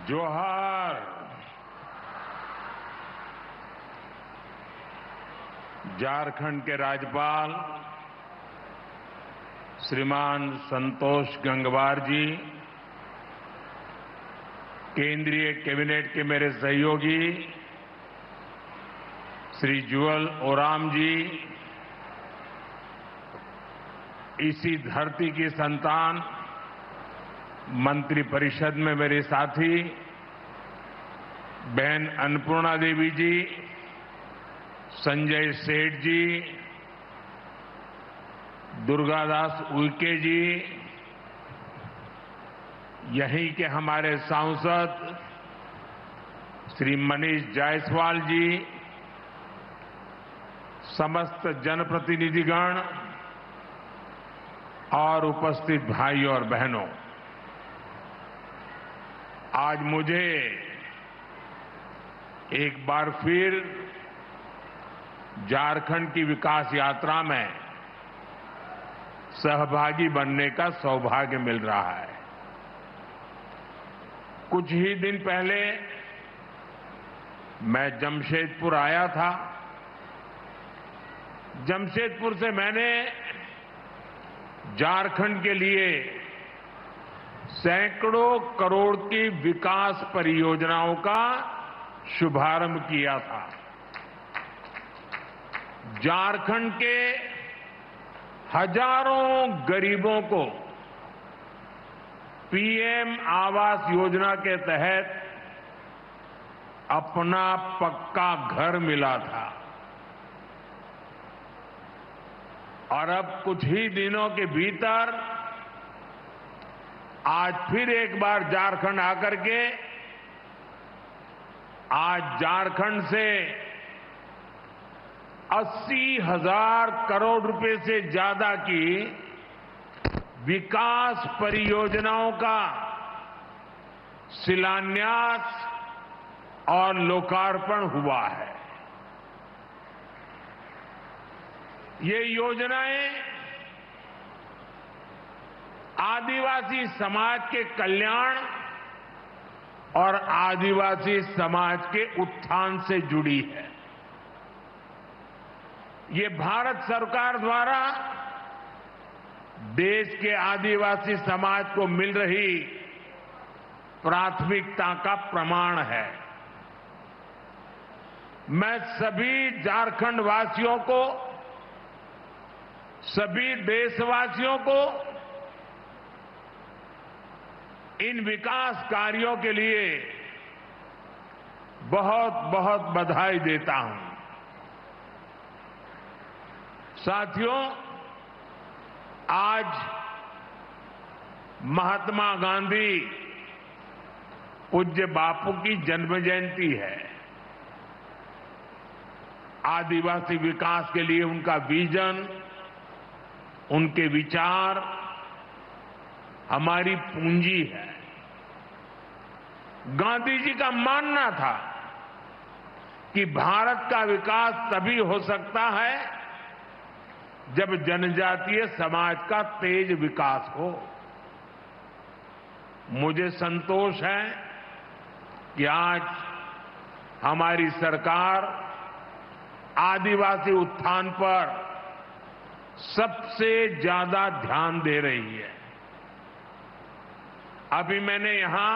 जोहार। झारखंड के राज्यपाल श्रीमान संतोष गंगवार जी, केंद्रीय कैबिनेट के मेरे सहयोगी श्री जुअल ओराम जी, इसी धरती की संतान मंत्रिपरिषद में मेरे साथी बहन अन्नपूर्णा देवी जी, संजय सेठ जी, दुर्गादास उइके जी, यहीं के हमारे सांसद श्री मनीष जायसवाल जी, समस्त जनप्रतिनिधिगण और उपस्थित भाई और बहनों, आज मुझे एक बार फिर झारखंड की विकास यात्रा में सहभागी बनने का सौभाग्य मिल रहा है। कुछ ही दिन पहले मैं जमशेदपुर आया था। जमशेदपुर से मैंने झारखंड के लिए सैकड़ों करोड़ की विकास परियोजनाओं का शुभारंभ किया था। झारखंड के हजारों गरीबों को पीएम आवास योजना के तहत अपना पक्का घर मिला था और अब कुछ ही दिनों के भीतर आज फिर एक बार झारखंड आकर के आज झारखंड से 80,000 करोड़ रुपए से ज्यादा की विकास परियोजनाओं का शिलान्यास और लोकार्पण हुआ है। ये योजनाएं आदिवासी समाज के कल्याण और आदिवासी समाज के उत्थान से जुड़ी है। ये भारत सरकार द्वारा देश के आदिवासी समाज को मिल रही प्राथमिकता का प्रमाण है। मैं सभी झारखंड वासियों को, सभी देशवासियों को इन विकास कार्यों के लिए बहुत बहुत बधाई देता हूं। साथियों, आज महात्मा गांधी पूज्य बापू की जन्म जयंती है। आदिवासी विकास के लिए उनका विजन, उनके विचार हमारी पूंजी है। गांधी जी का मानना था कि भारत का विकास तभी हो सकता है जब जनजातीय समाज का तेज विकास हो। मुझे संतोष है कि आज हमारी सरकार आदिवासी उत्थान पर सबसे ज्यादा ध्यान दे रही है। अभी मैंने यहां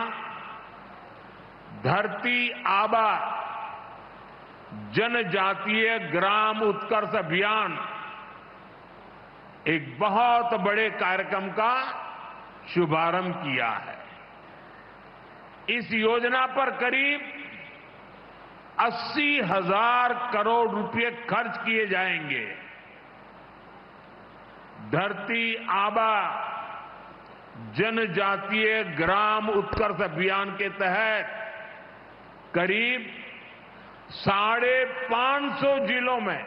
धरती आबा जनजातीय ग्राम उत्कर्ष अभियान, एक बहुत बड़े कार्यक्रम का शुभारंभ किया है। इस योजना पर करीब 80,000 करोड़ रुपए खर्च किए जाएंगे। धरती आबा जनजातीय ग्राम उत्कर्ष अभियान के तहत करीब 550 जिलों में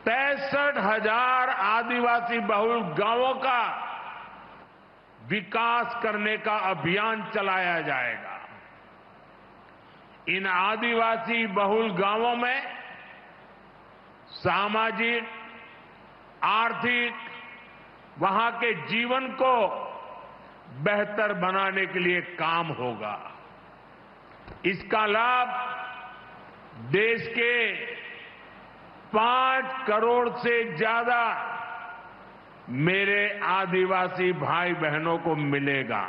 63,000 आदिवासी बहुल गांवों का विकास करने का अभियान चलाया जाएगा। इन आदिवासी बहुल गांवों में सामाजिक, आर्थिक, वहां के जीवन को बेहतर बनाने के लिए काम होगा। इसका लाभ देश के 5 करोड़ से ज्यादा मेरे आदिवासी भाई बहनों को मिलेगा।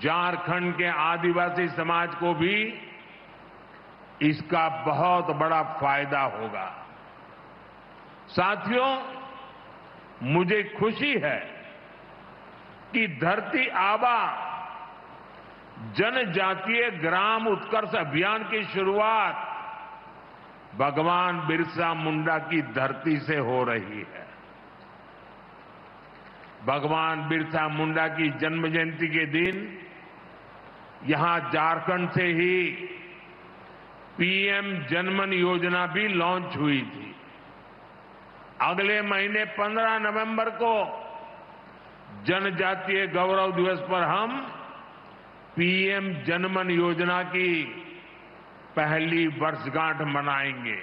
झारखंड के आदिवासी समाज को भी इसका बहुत बड़ा फायदा होगा। साथियों, मुझे खुशी है कि धरती आबा जनजातीय ग्राम उत्कर्ष अभियान की शुरुआत भगवान बिरसा मुंडा की धरती से हो रही है। भगवान बिरसा मुंडा की जन्म जयंती के दिन यहां झारखंड से ही पीएम जनमन योजना भी लॉन्च हुई थी। अगले महीने 15 नवंबर को जनजातीय गौरव दिवस पर हम पीएम जनमन योजना की पहली वर्षगांठ मनाएंगे।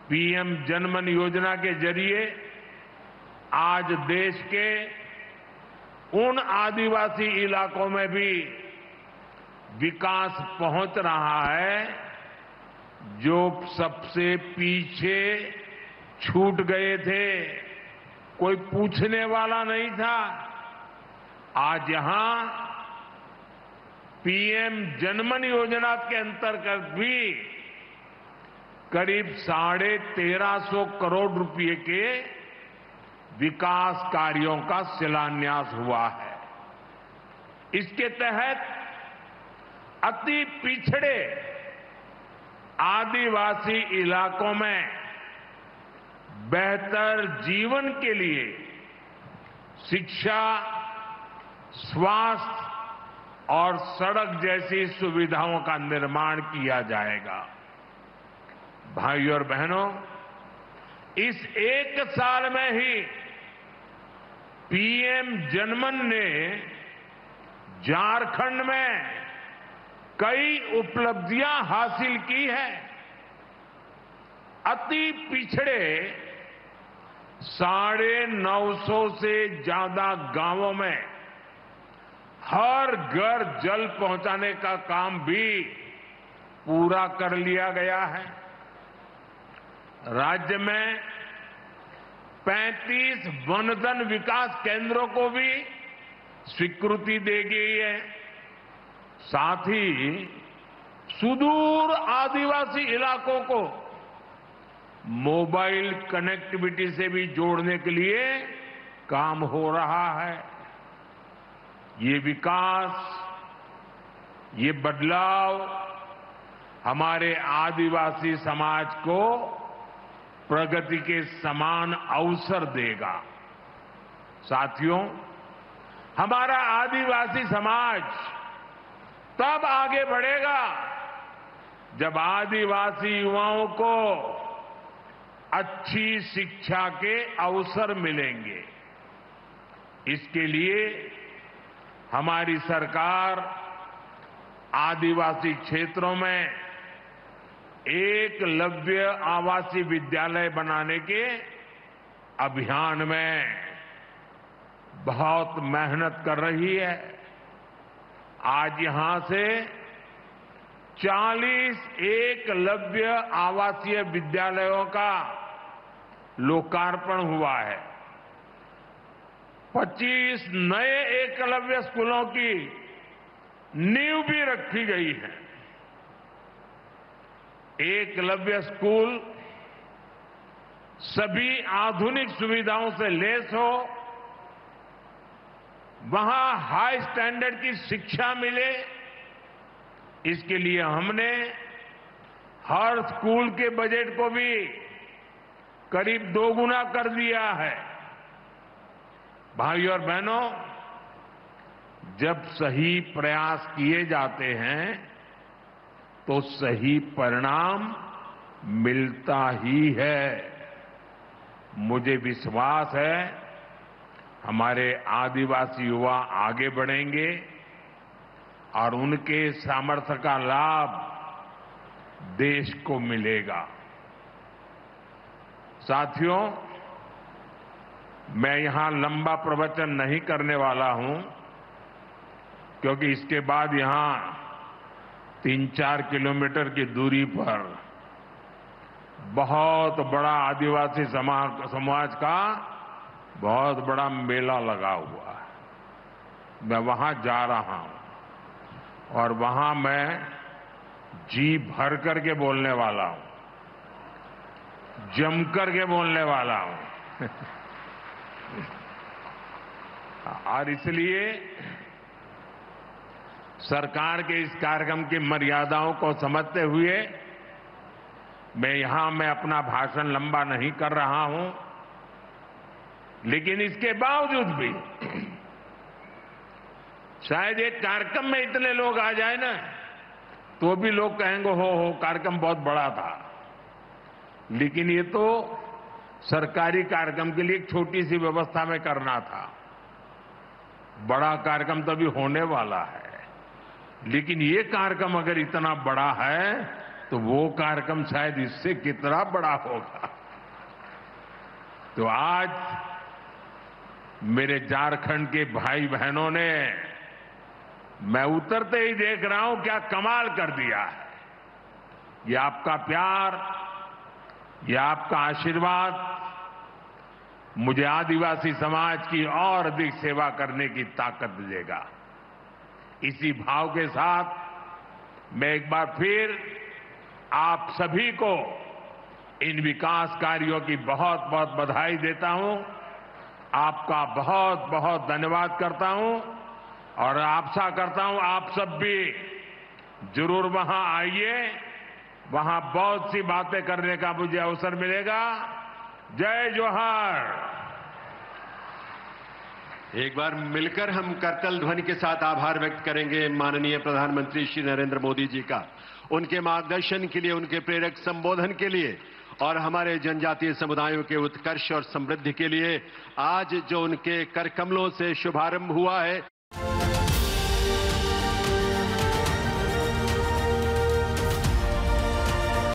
पीएम जनमन योजना के जरिए आज देश के उन आदिवासी इलाकों में भी विकास पहुंच रहा है जो सबसे पीछे छूट गए थे, कोई पूछने वाला नहीं था। आज यहां पीएम जनमन योजना के अंतर्गत भी करीब 1350 करोड़ रुपए के विकास कार्यों का शिलान्यास हुआ है। इसके तहत अति पिछड़े आदिवासी इलाकों में बेहतर जीवन के लिए शिक्षा, स्वास्थ्य और सड़क जैसी सुविधाओं का निर्माण किया जाएगा। भाइयों और बहनों, इस एक साल में ही पीएम जनमन ने झारखंड में कई उपलब्धियां हासिल की हैं। अति पिछड़े 950 से ज्यादा गांवों में हर घर जल पहुंचाने का काम भी पूरा कर लिया गया है। राज्य में 35 वनधन विकास केंद्रों को भी स्वीकृति दे गई है। साथ ही सुदूर आदिवासी इलाकों को मोबाइल कनेक्टिविटी से भी जोड़ने के लिए काम हो रहा है। ये विकास, ये बदलाव हमारे आदिवासी समाज को प्रगति के समान अवसर देगा। साथियों, हमारा आदिवासी समाज तब आगे बढ़ेगा जब आदिवासी युवाओं को अच्छी शिक्षा के अवसर मिलेंगे। इसके लिए हमारी सरकार आदिवासी क्षेत्रों में एकलव्य आवासीय विद्यालय बनाने के अभियान में बहुत मेहनत कर रही है। आज यहां से 40 एकलव्य आवासीय विद्यालयों का लोकार्पण हुआ है। 25 नए एकलव्य स्कूलों की नींव भी रखी गई है। एकलव्य स्कूल सभी आधुनिक सुविधाओं से लैस हो, वहां हाई स्टैंडर्ड की शिक्षा मिले, इसके लिए हमने हर स्कूल के बजट को भी करीब 2 गुना कर दिया है। भाइयों और बहनों, जब सही प्रयास किए जाते हैं तो सही परिणाम मिलता ही है। मुझे विश्वास है हमारे आदिवासी युवा आगे बढ़ेंगे और उनके सामर्थ्य का लाभ देश को मिलेगा। साथियों, मैं यहां लंबा प्रवचन नहीं करने वाला हूं, क्योंकि इसके बाद यहां 3-4 किलोमीटर की दूरी पर बहुत बड़ा आदिवासी समाज का बहुत बड़ा मेला लगा हुआ है। मैं वहां जा रहा हूं और वहां मैं जी भर करके बोलने वाला हूं, जम करके बोलने वाला हूं। और इसलिए सरकार के इस कार्यक्रम की मर्यादाओं को समझते हुए मैं अपना भाषण लंबा नहीं कर रहा हूं, लेकिन इसके बावजूद भी शायद एक कार्यक्रम में इतने लोग आ जाए ना, तो भी लोग कहेंगे हो कार्यक्रम बहुत बड़ा था। लेकिन ये तो सरकारी कार्यक्रम के लिए एक छोटी सी व्यवस्था में करना था। बड़ा कार्यक्रम तो अभी होने वाला है, लेकिन ये कार्यक्रम अगर इतना बड़ा है तो वो कार्यक्रम शायद इससे कितना बड़ा होगा। तो आज मेरे झारखंड के भाई बहनों ने, मैं उतरते ही देख रहा हूं क्या कमाल कर दिया है। ये आपका प्यार, ये आपका आशीर्वाद मुझे आदिवासी समाज की और अधिक सेवा करने की ताकत देगा। इसी भाव के साथ मैं एक बार फिर आप सभी को इन विकास कार्यों की बहुत बहुत बधाई देता हूं, आपका बहुत बहुत धन्यवाद करता हूं और आशा करता हूं आप सब भी जरूर वहां आइए, वहां बहुत सी बातें करने का मुझे अवसर मिलेगा। जय जोहार। एक बार मिलकर हम करतल ध्वनि के साथ आभार व्यक्त करेंगे माननीय प्रधानमंत्री श्री नरेंद्र मोदी जी का, उनके मार्गदर्शन के लिए, उनके प्रेरक संबोधन के लिए और हमारे जनजातीय समुदायों के उत्कर्ष और समृद्धि के लिए। आज जो उनके कर कमलों से शुभारंभ हुआ है,